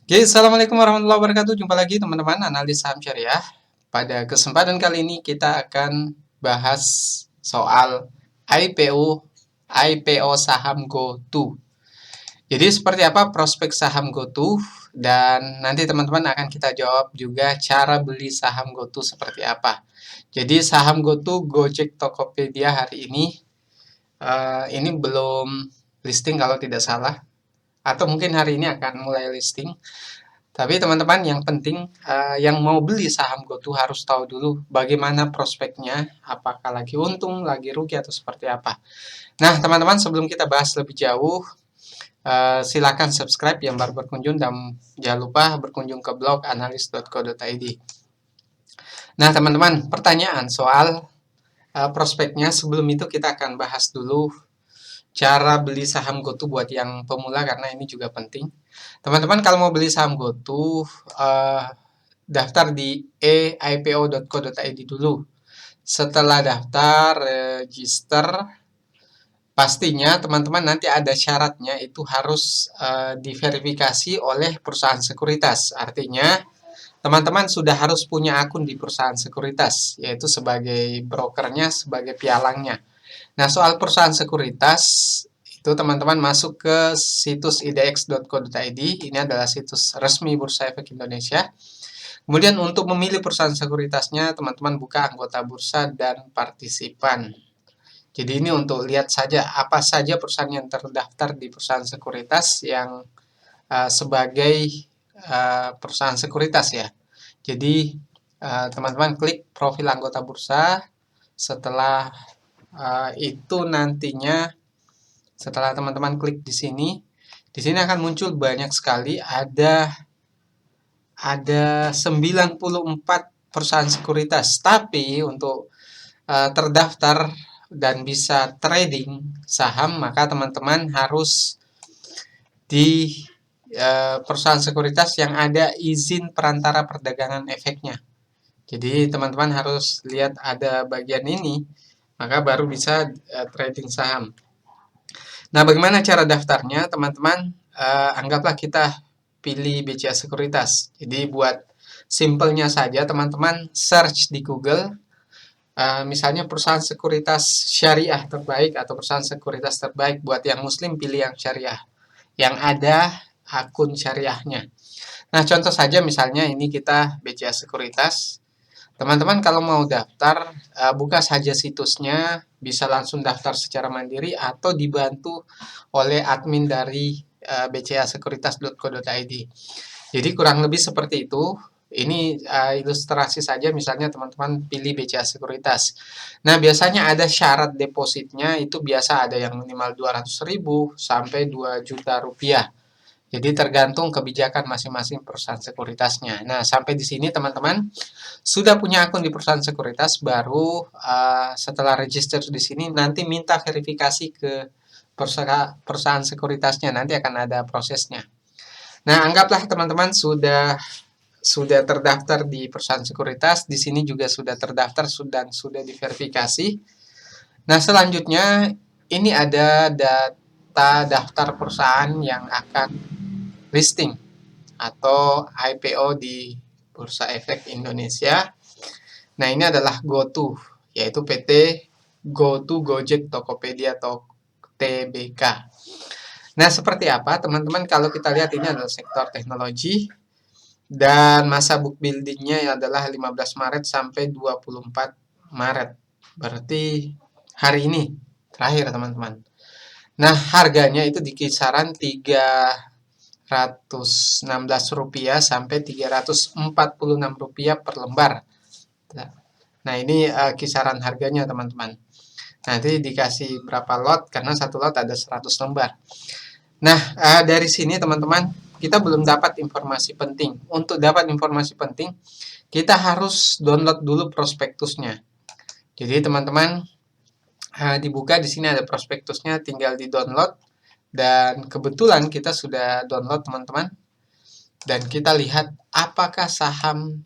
Oke, assalamualaikum warahmatullahi wabarakatuh. Jumpa lagi teman-teman analis saham syariah. Pada kesempatan kali ini kita akan bahas soal IPO saham GoTo. Jadi seperti apa prospek saham GoTo, dan nanti teman-teman akan kita jawab juga cara beli saham GoTo seperti apa. Jadi saham GoTo, Gojek, Tokopedia hari ini belum listing kalau tidak salah, atau mungkin hari ini akan mulai listing. Tapi teman-teman, yang penting yang mau beli saham GoTo harus tahu dulu bagaimana prospeknya, apakah lagi untung, lagi rugi, atau seperti apa. Nah, teman-teman, sebelum kita bahas lebih jauh, silakan subscribe yang baru berkunjung, dan jangan lupa berkunjung ke blog analis.co.id. Nah, teman-teman, pertanyaan soal prospeknya, sebelum itu kita akan bahas dulu cara beli saham GoTo buat yang pemula, karena ini juga penting. Teman-teman, kalau mau beli saham GoTo, daftar di eipo.co.id dulu. Setelah daftar, register, pastinya teman-teman nanti ada syaratnya, itu harus diverifikasi oleh perusahaan sekuritas. Artinya teman-teman sudah harus punya akun di perusahaan sekuritas, yaitu sebagai brokernya, sebagai pialangnya. Nah, soal perusahaan sekuritas, itu teman-teman masuk ke situs idx.co.id. Ini adalah situs resmi Bursa Efek Indonesia. Kemudian untuk memilih perusahaan sekuritasnya, teman-teman buka anggota bursa dan partisipan. Jadi ini untuk lihat saja apa saja perusahaan yang terdaftar di perusahaan sekuritas yang sebagai perusahaan sekuritas ya. Jadi teman-teman klik profil anggota bursa. Setelah itu nantinya, setelah teman-teman klik di sini akan muncul banyak sekali, ada 94 perusahaan sekuritas. Tapi untuk terdaftar dan bisa trading saham, maka teman-teman harus di perusahaan sekuritas yang ada izin perantara perdagangan efeknya. Jadi teman-teman harus lihat ada bagian ini, maka baru bisa trading saham. Nah, bagaimana cara daftarnya, teman-teman? Anggaplah kita pilih BCA Sekuritas. Jadi buat simpelnya saja, teman-teman search di Google, misalnya perusahaan sekuritas syariah terbaik atau perusahaan sekuritas terbaik buat yang muslim, pilih yang syariah, yang ada akun syariahnya. Nah, contoh saja misalnya ini kita BCA Sekuritas. Teman-teman kalau mau daftar, buka saja situsnya, bisa langsung daftar secara mandiri atau dibantu oleh admin dari bcasekuritas.co.id. Jadi kurang lebih seperti itu. Ini ilustrasi saja, misalnya teman-teman pilih BCA Sekuritas. Nah, biasanya ada syarat depositnya, itu biasa ada yang minimal 200.000 sampai 2 juta rupiah. Jadi tergantung kebijakan masing-masing perusahaan sekuritasnya. Nah, sampai di sini teman-teman sudah punya akun di perusahaan sekuritas, baru setelah register di sini nanti minta verifikasi ke perusahaan sekuritasnya, nanti akan ada prosesnya. Nah, anggaplah teman-teman sudah terdaftar di perusahaan sekuritas, di sini juga sudah terdaftar dan sudah diverifikasi. Nah, selanjutnya ini ada data daftar perusahaan yang akan listing atau IPO di Bursa Efek Indonesia. Nah, ini adalah GoTo, yaitu PT GoTo, Gojek, Tokopedia, atau TBK. Nah, seperti apa teman-teman? Kalau kita lihat, ini adalah sektor teknologi, dan masa book buildingnya adalah 15 Maret sampai 24 Maret. Berarti hari ini terakhir teman-teman. Nah, harganya itu di kisaran Rp316 sampai Rp346 per lembar. Nah, ini kisaran harganya teman-teman. Nanti dikasih berapa lot, karena satu lot ada 100 lembar. Nah, dari sini teman-teman, kita belum dapat informasi penting. Untuk dapat informasi penting, kita harus download dulu prospektusnya. Jadi teman-teman, dibuka di sini ada prospektusnya, tinggal di-download. Dan kebetulan kita sudah download teman-teman. Dan kita lihat apakah saham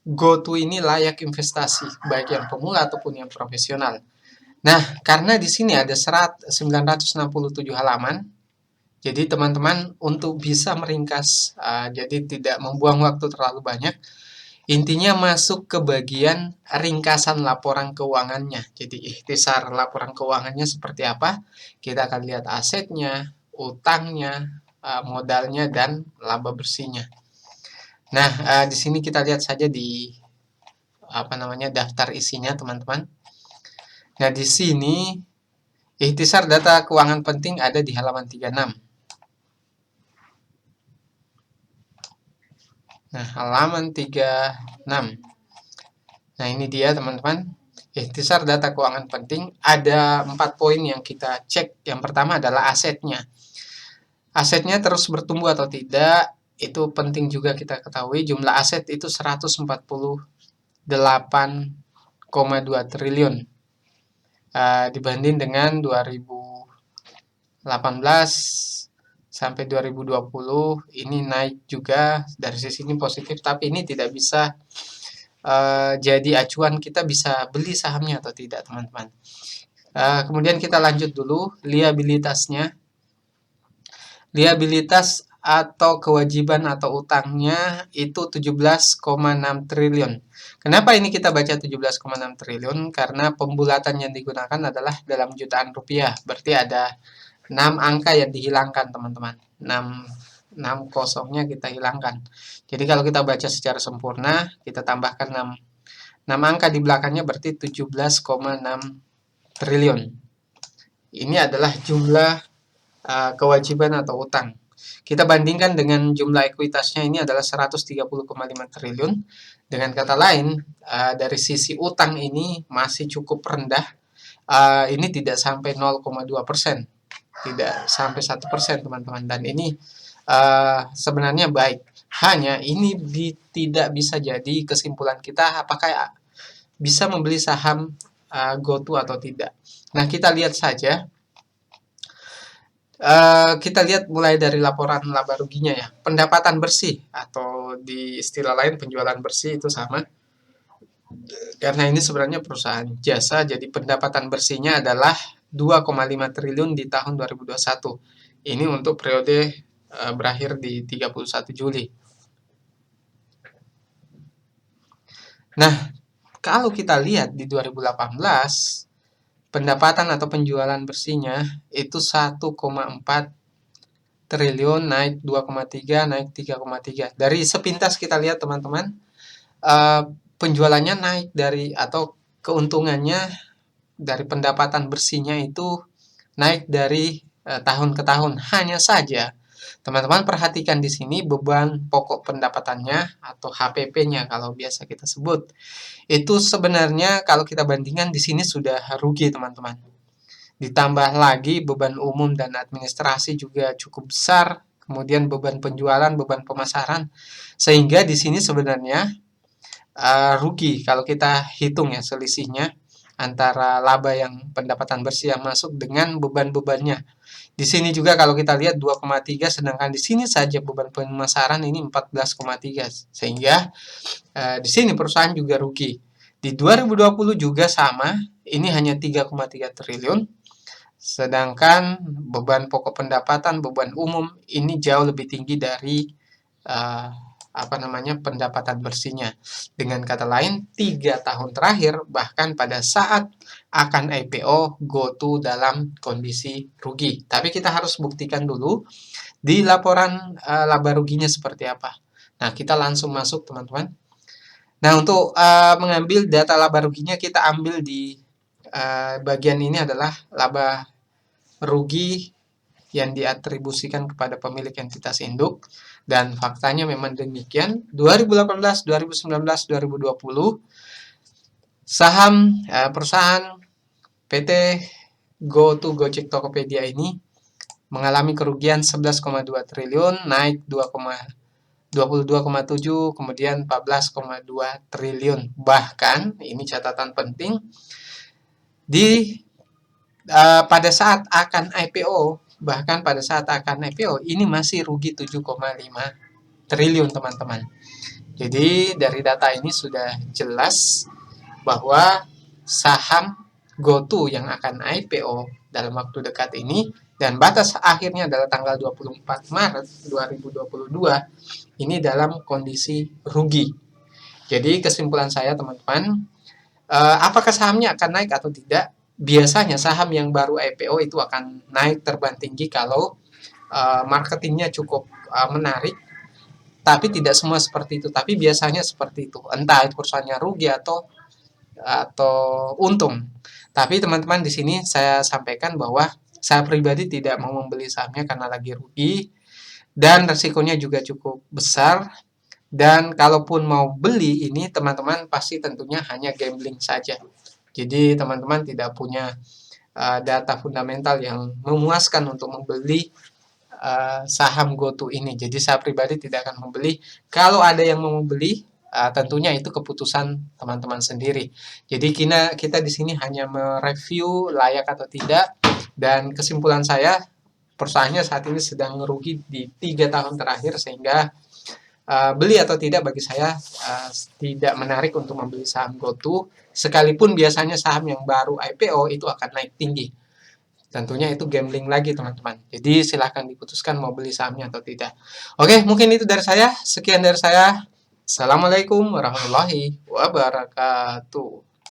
GoTo ini layak investasi, baik yang pemula ataupun yang profesional. Nah, karena di sini ada 967 halaman, Jadi teman-teman untuk bisa meringkas, jadi tidak membuang waktu terlalu banyak, intinya masuk ke bagian ringkasan laporan keuangannya. Jadi ikhtisar laporan keuangannya seperti apa? Kita akan lihat asetnya, utangnya, modalnya, dan laba bersihnya. Nah, di sini kita lihat saja di daftar isinya, teman-teman. Nah, di sini ikhtisar data keuangan penting ada di halaman 36. Nah, halaman 36. Nah, ini dia, teman-teman. Ikhtisar data keuangan penting, ada 4 poin yang kita cek. Yang pertama adalah asetnya. Asetnya terus bertumbuh atau tidak, itu penting juga kita ketahui. Jumlah aset itu 148,2 triliun. Dibanding dengan 2018 sampai 2020 ini naik juga, dari sisi ini positif, tapi ini tidak bisa jadi acuan kita bisa beli sahamnya atau tidak, teman-teman. Kemudian kita lanjut dulu liabilitasnya. Liabilitas atau kewajiban atau utangnya itu 17,6 triliun. Kenapa ini kita baca 17,6 triliun? Karena pembulatan yang digunakan adalah dalam jutaan rupiah. Berarti ada 6 angka yang dihilangkan, teman-teman. 6 kosongnya kita hilangkan. Jadi kalau kita baca secara sempurna, kita tambahkan 6 angka di belakangnya, berarti 17,6 triliun. Ini adalah jumlah kewajiban atau utang. Kita bandingkan dengan jumlah ekuitasnya, ini adalah 130,5 triliun. Dengan kata lain, dari sisi utang ini masih cukup rendah. Ini tidak sampai 0,2%, tidak sampai 1%, teman-teman. Dan ini sebenarnya baik. Hanya ini tidak bisa jadi kesimpulan kita apakah bisa membeli saham GoTo atau tidak. Nah, kita lihat saja. Kita lihat mulai dari laporan laba ruginya ya. Pendapatan bersih atau di istilah lain penjualan bersih itu sama. Karena ini sebenarnya perusahaan jasa, jadi pendapatan bersihnya adalah 2,5 triliun di tahun 2021. Ini untuk periode berakhir di 31 Juli. Nah, kalau kita lihat di 2018, pendapatan atau penjualan bersihnya itu 1,4 triliun, naik 2,3, naik 3,3. Dari sepintas kita lihat, teman-teman, penjualannya naik dari, atau keuntungannya dari pendapatan bersihnya itu naik dari tahun ke tahun. Hanya saja, teman-teman perhatikan di sini beban pokok pendapatannya atau HPP-nya kalau biasa kita sebut. Itu sebenarnya kalau kita bandingkan di sini sudah rugi, teman-teman. Ditambah lagi beban umum dan administrasi juga cukup besar, kemudian beban penjualan, beban pemasaran, sehingga di sini sebenarnya rugi kalau kita hitung ya selisihnya antara laba yang pendapatan bersih yang masuk dengan beban-bebannya. Di sini juga kalau kita lihat 2,3, sedangkan di sini saja beban pemasaran ini 14,3, sehingga di sini perusahaan juga rugi. Di 2020 juga sama, ini hanya 3,3 triliun. Sedangkan beban pokok pendapatan, beban umum ini jauh lebih tinggi dari pendapatan bersihnya. Dengan kata lain, 3 tahun terakhir bahkan pada saat akan IPO, GoTo dalam kondisi rugi. Tapi kita harus buktikan dulu di laporan laba ruginya seperti apa. Nah, kita langsung masuk, teman-teman. Nah, untuk mengambil data laba ruginya, kita ambil di bagian ini adalah laba rugi yang diatribusikan kepada pemilik entitas induk, dan faktanya memang demikian. 2018, 2019, 2020 saham perusahaan PT GoTo Gojek Tokopedia ini mengalami kerugian 11,2 triliun, naik 22,7, kemudian 14,2 triliun. Bahkan ini catatan penting, pada saat akan IPO, bahkan pada saat akan IPO ini masih rugi 7,5 triliun, teman-teman. Jadi dari data ini sudah jelas bahwa saham GoTo yang akan IPO dalam waktu dekat ini dan batas akhirnya adalah tanggal 24 Maret 2022, ini dalam kondisi rugi. Jadi kesimpulan saya teman-teman, apakah sahamnya akan naik atau tidak? Biasanya saham yang baru IPO itu akan naik terbang tinggi kalau marketingnya cukup menarik, tapi tidak semua seperti itu. Tapi biasanya seperti itu. Entah itu perusahaannya rugi atau untung. Tapi teman-teman di sini saya sampaikan bahwa saya pribadi tidak mau membeli sahamnya karena lagi rugi dan resikonya juga cukup besar. Dan kalaupun mau beli ini teman-teman pasti tentunya hanya gambling saja. Jadi teman-teman tidak punya data fundamental yang memuaskan untuk membeli saham GoTo ini. Jadi saya pribadi tidak akan membeli. Kalau ada yang mau membeli, tentunya itu keputusan teman-teman sendiri. Jadi kita di sini hanya mereview layak atau tidak. Dan kesimpulan saya, perusahaannya saat ini sedang merugi di 3 tahun terakhir, sehingga beli atau tidak bagi saya tidak menarik untuk membeli saham GoTo, sekalipun biasanya saham yang baru IPO itu akan naik tinggi. Tentunya itu gambling lagi teman-teman. Jadi silahkan diputuskan mau beli sahamnya atau tidak. Oke, mungkin itu dari saya. Sekian dari saya. Assalamualaikum warahmatullahi wabarakatuh.